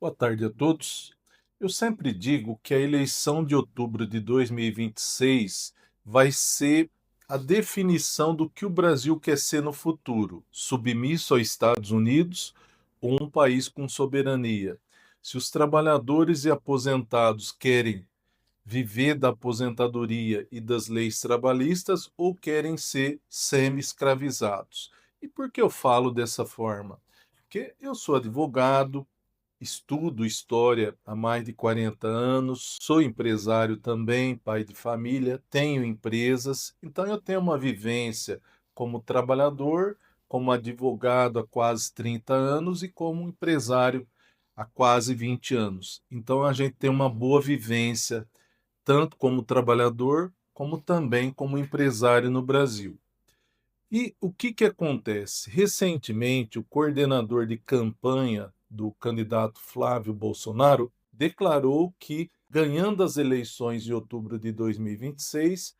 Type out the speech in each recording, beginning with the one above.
Boa tarde a todos. Eu sempre digo que a eleição de outubro de 2026 vai ser a definição do que o Brasil quer ser no futuro: submisso aos Estados Unidos ou um país com soberania. Se os trabalhadores e aposentados querem viver da aposentadoria e das leis trabalhistas ou querem ser semi-escravizados. E por que eu falo dessa forma? Porque eu sou advogado, estudo história há mais de 40 anos, sou empresário também, pai de família, tenho empresas, então eu tenho uma vivência como trabalhador, como advogado há quase 30 anos e como empresário há quase 20 anos. Então a gente tem uma boa vivência, tanto como trabalhador, como também como empresário no Brasil. E o que que acontece? Recentemente, o coordenador de campanha do candidato Flávio Bolsonaro declarou que, ganhando as eleições de outubro de 2026,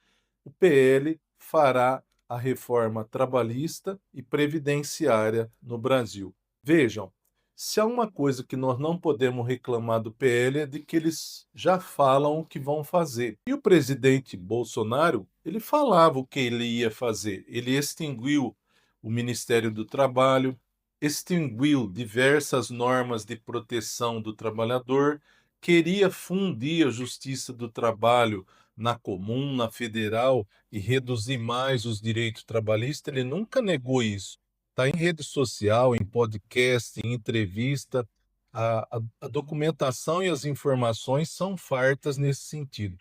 o PL fará a reforma trabalhista e previdenciária no Brasil. Vejam, se há uma coisa que nós não podemos reclamar do PL é de que eles já falam o que vão fazer. E o presidente Bolsonaro, ele falava o que ele ia fazer. Ele extinguiu o Ministério do Trabalho, extinguiu diversas normas de proteção do trabalhador, queria fundir a Justiça do Trabalho na comum, na federal e reduzir mais os direitos trabalhistas. Ele nunca negou isso. Está em rede social, em podcast, em entrevista. A documentação e as informações são fartas nesse sentido.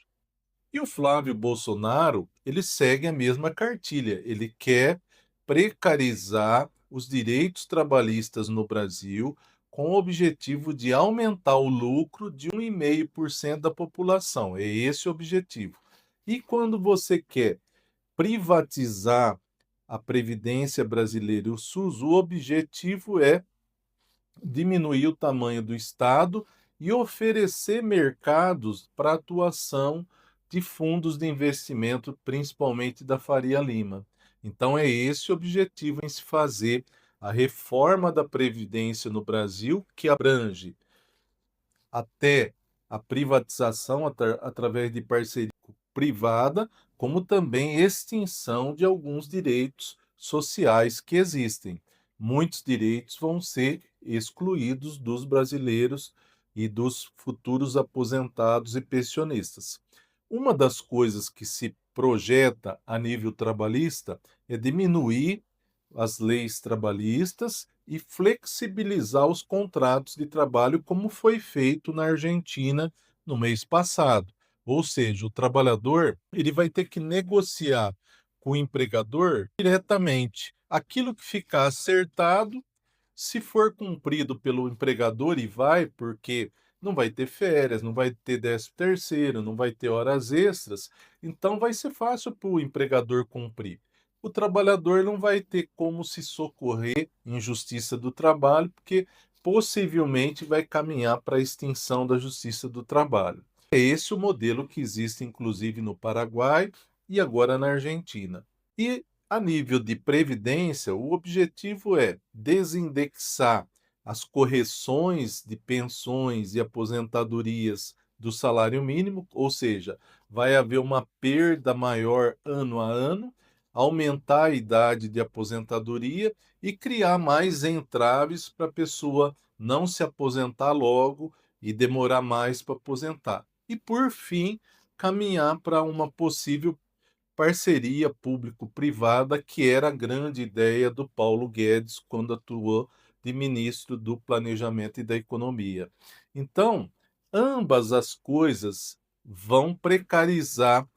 E o Flávio Bolsonaro, ele segue a mesma cartilha. Ele quer precarizar os direitos trabalhistas no Brasil com o objetivo de aumentar o lucro de 1,5% da população. É esse o objetivo. E quando você quer privatizar a Previdência Brasileira e o SUS, o objetivo é diminuir o tamanho do Estado e oferecer mercados para atuação de fundos de investimento, principalmente da Faria Lima. Então, é esse o objetivo em se fazer a reforma da Previdência no Brasil, que abrange até a privatização através de parceria privada, como também extinção de alguns direitos sociais que existem. Muitos direitos vão ser excluídos dos brasileiros e dos futuros aposentados e pensionistas. Uma das coisas que se projeta a nível trabalhista é diminuir as leis trabalhistas e flexibilizar os contratos de trabalho, como foi feito na Argentina no mês passado. Ou seja, o trabalhador ele vai ter que negociar com o empregador diretamente. Aquilo que ficar acertado, se for cumprido pelo empregador, e vai, porque não vai ter férias, não vai ter 13º, não vai ter horas extras, então vai ser fácil para o empregador cumprir. O trabalhador não vai ter como se socorrer em justiça do trabalho, porque possivelmente vai caminhar para a extinção da justiça do trabalho. É esse o modelo que existe, inclusive, no Paraguai e agora na Argentina. E a nível de previdência, o objetivo é desindexar as correções de pensões e aposentadorias do salário mínimo, ou seja, vai haver uma perda maior ano a ano, aumentar a idade de aposentadoria e criar mais entraves para a pessoa não se aposentar logo e demorar mais para aposentar. E, por fim, caminhar para uma possível parceria público-privada, que era a grande ideia do Paulo Guedes quando atuou de ministro do Planejamento e da Economia. Então, ambas as coisas vão precarizar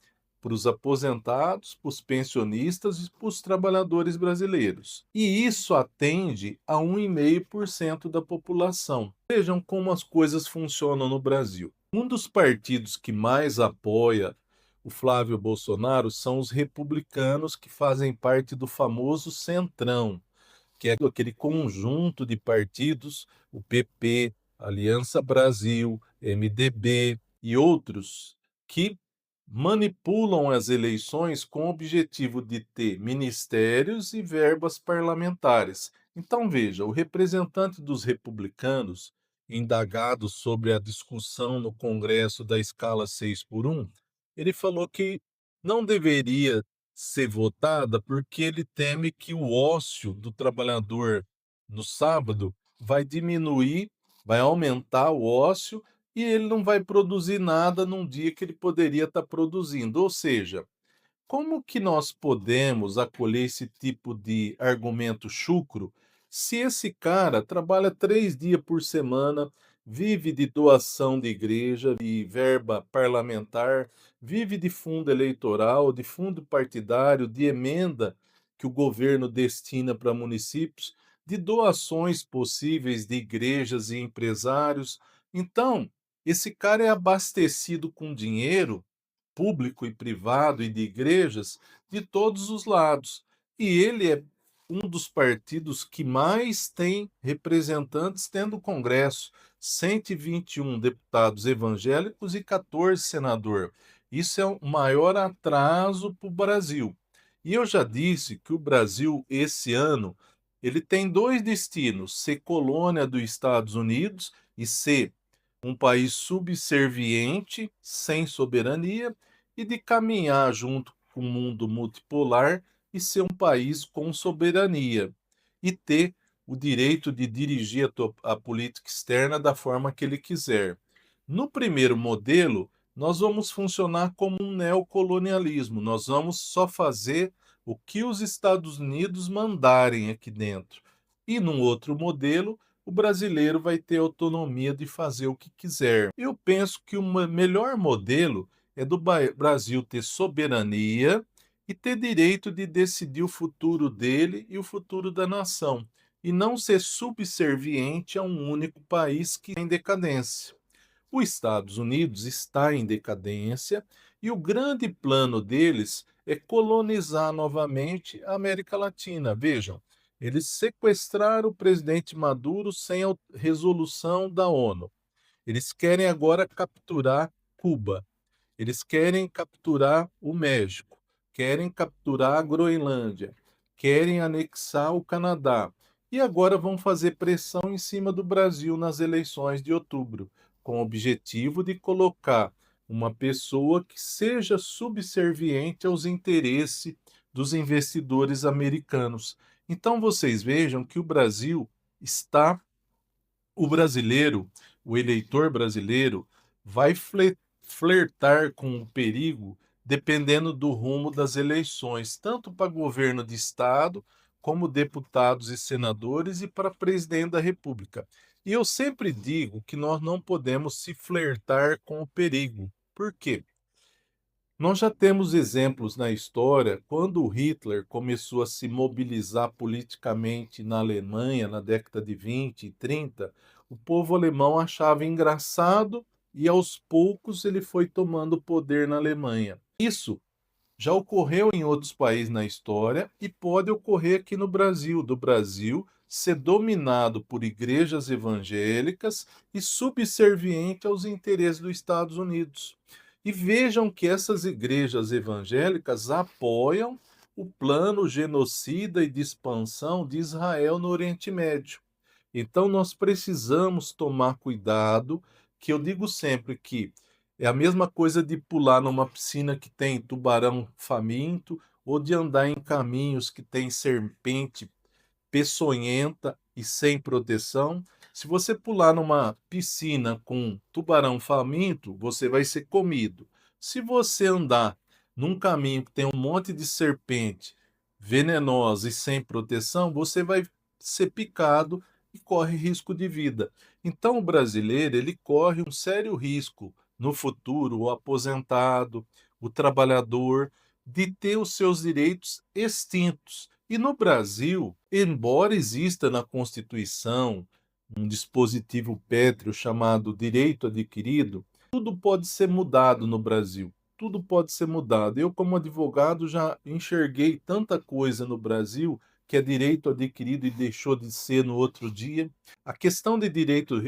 para os aposentados, para os pensionistas e para os trabalhadores brasileiros. E isso atende a 1,5% da população. Vejam como as coisas funcionam no Brasil. Um dos partidos que mais apoia o Flávio Bolsonaro são os republicanos, que fazem parte do famoso Centrão, que é aquele conjunto de partidos, o PP, Aliança Brasil, MDB e outros, que manipulam as eleições com o objetivo de ter ministérios e verbas parlamentares. Então, veja, o representante dos republicanos, indagado sobre a discussão no Congresso da escala 6 por 1, ele falou que não deveria ser votada porque ele teme que o ócio do trabalhador no sábado vai diminuir, vai aumentar o ócio e ele não vai produzir nada num dia que ele poderia estar produzindo. Ou seja, como que nós podemos acolher esse tipo de argumento chucro se esse cara trabalha 3 dias por semana, vive de doação de igreja, de verba parlamentar, vive de fundo eleitoral, de fundo partidário, de emenda que o governo destina para municípios, de doações possíveis de igrejas e empresários? Então, esse cara é abastecido com dinheiro público e privado e de igrejas de todos os lados. E ele é um dos partidos que mais tem representantes dentro do Congresso, 121 deputados evangélicos e 14 senadores. Isso é o maior atraso para o Brasil. E eu já disse que o Brasil, esse ano, ele tem dois destinos: ser colônia dos Estados Unidos e ser um país subserviente, sem soberania, e de caminhar junto com o mundo multipolar e ser um país com soberania e ter o direito de dirigir a política externa da forma que ele quiser. No primeiro modelo, nós vamos funcionar como um neocolonialismo, nós vamos só fazer o que os Estados Unidos mandarem aqui dentro. E num outro modelo, o brasileiro vai ter autonomia de fazer o que quiser. Eu penso que o melhor modelo é do Brasil ter soberania e ter direito de decidir o futuro dele e o futuro da nação, e não ser subserviente a um único país que está em decadência. Os Estados Unidos está em decadência e o grande plano deles é colonizar novamente a América Latina. Vejam, eles sequestraram o presidente Maduro sem a resolução da ONU. Eles querem agora capturar Cuba. Eles querem capturar o México, querem capturar a Groenlândia, querem anexar o Canadá. E agora vão fazer pressão em cima do Brasil nas eleições de outubro, com o objetivo de colocar uma pessoa que seja subserviente aos interesses dos investidores americanos. Então vocês vejam que o Brasil está, o brasileiro, o eleitor brasileiro, vai flertar com o perigo dependendo do rumo das eleições, tanto para governo de estado, como deputados e senadores, e para presidente da República. E eu sempre digo que nós não podemos se flertar com o perigo. Por quê? Nós já temos exemplos na história quando o Hitler começou a se mobilizar politicamente na Alemanha na década de 20 e 30, o povo alemão achava engraçado e aos poucos ele foi tomando poder na Alemanha. Isso já ocorreu em outros países na história e pode ocorrer aqui no Brasil, do Brasil ser dominado por igrejas evangélicas e subserviente aos interesses dos Estados Unidos. E vejam que essas igrejas evangélicas apoiam o plano genocida e de expansão de Israel no Oriente Médio. Então nós precisamos tomar cuidado, que eu digo sempre que é a mesma coisa de pular numa piscina que tem tubarão faminto ou de andar em caminhos que tem serpente peçonhenta e sem proteção. Se você pular numa piscina com tubarão faminto, você vai ser comido. Se você andar num caminho que tem um monte de serpente venenosa e sem proteção, você vai ser picado e corre risco de vida. Então, o brasileiro, ele corre um sério risco no futuro, o aposentado, o trabalhador, de ter os seus direitos extintos. E no Brasil, embora exista na Constituição um dispositivo pétreo chamado direito adquirido, tudo pode ser mudado no Brasil. Tudo pode ser mudado. Eu, como advogado, já enxerguei tanta coisa no Brasil que é direito adquirido e deixou de ser no outro dia. A questão de direito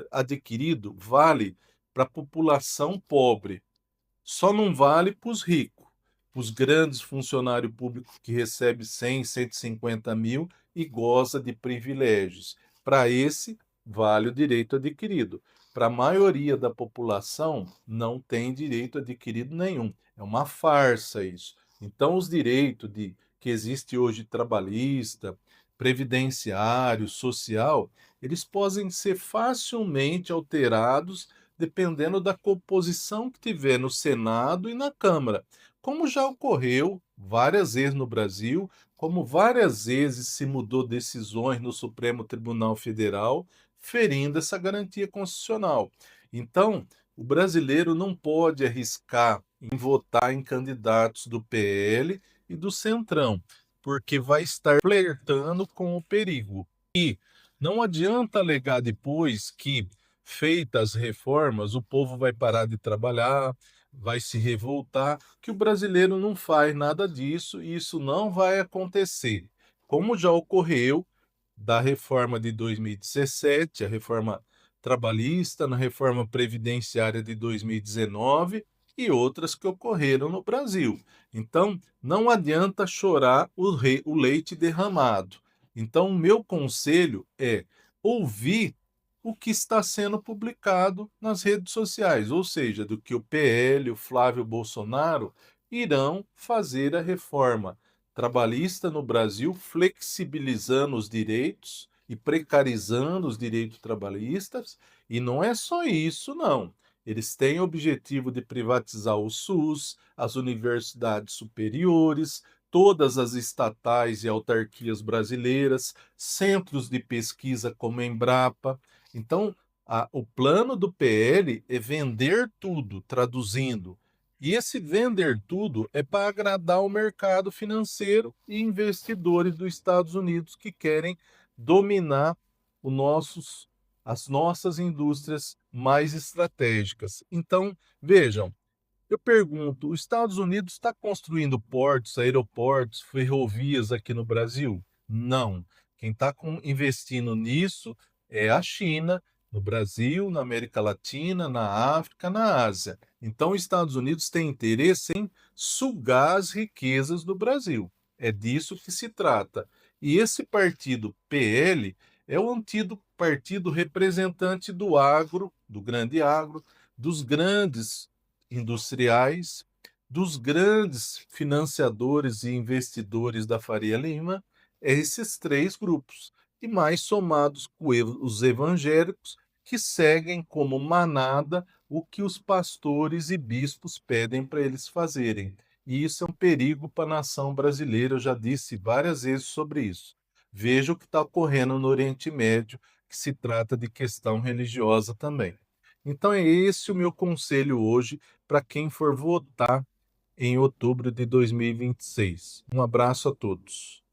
adquirido vale para a população pobre, só não vale para os ricos, para os grandes funcionários públicos que recebem 100, 150 mil e goza de privilégios. Para esse, vale o direito adquirido. Para a maioria da população, não tem direito adquirido nenhum. É uma farsa isso. Então, os direitos que existe hoje trabalhista, previdenciário, social, eles podem ser facilmente alterados dependendo da composição que tiver no Senado e na Câmara, como já ocorreu várias vezes no Brasil, como várias vezes se mudou decisões no Supremo Tribunal Federal, ferindo essa garantia constitucional. Então, o brasileiro não pode arriscar em votar em candidatos do PL e do Centrão, porque vai estar flertando com o perigo. E não adianta alegar depois que, feitas as reformas, o povo vai parar de trabalhar, vai se revoltar, que o brasileiro não faz nada disso e isso não vai acontecer. Como já ocorreu da reforma de 2017, a reforma trabalhista, na reforma previdenciária de 2019 e outras que ocorreram no Brasil. Então, não adianta chorar o leite derramado. Então, o meu conselho é ouvir o que está sendo publicado nas redes sociais, ou seja, do que o PL, o Flávio Bolsonaro, irão fazer a reforma trabalhista no Brasil, flexibilizando os direitos e precarizando os direitos trabalhistas, e não é só isso, não. Eles têm o objetivo de privatizar o SUS, as universidades superiores, todas as estatais e autarquias brasileiras, centros de pesquisa como a Embrapa. Então, o plano do PL é vender tudo, traduzindo. E esse vender tudo é para agradar o mercado financeiro e investidores dos Estados Unidos que querem dominar as nossas indústrias mais estratégicas. Então, vejam, eu pergunto: os Estados Unidos está construindo portos, aeroportos, ferrovias aqui no Brasil? Não. Quem está investindo nisso é a China, no Brasil, na América Latina, na África, na Ásia. Então, os Estados Unidos têm interesse em sugar as riquezas do Brasil. É disso que se trata. E esse partido PL é o antigo partido representante do agro, do grande agro, dos grandes industriais, dos grandes financiadores e investidores da Faria Lima, é esses três grupos, e mais somados com os evangélicos, que seguem como manada o que os pastores e bispos pedem para eles fazerem. E isso é um perigo para a nação brasileira, eu já disse várias vezes sobre isso. Veja o que está ocorrendo no Oriente Médio, que se trata de questão religiosa também. Então é esse o meu conselho hoje para quem for votar em outubro de 2026. Um abraço a todos.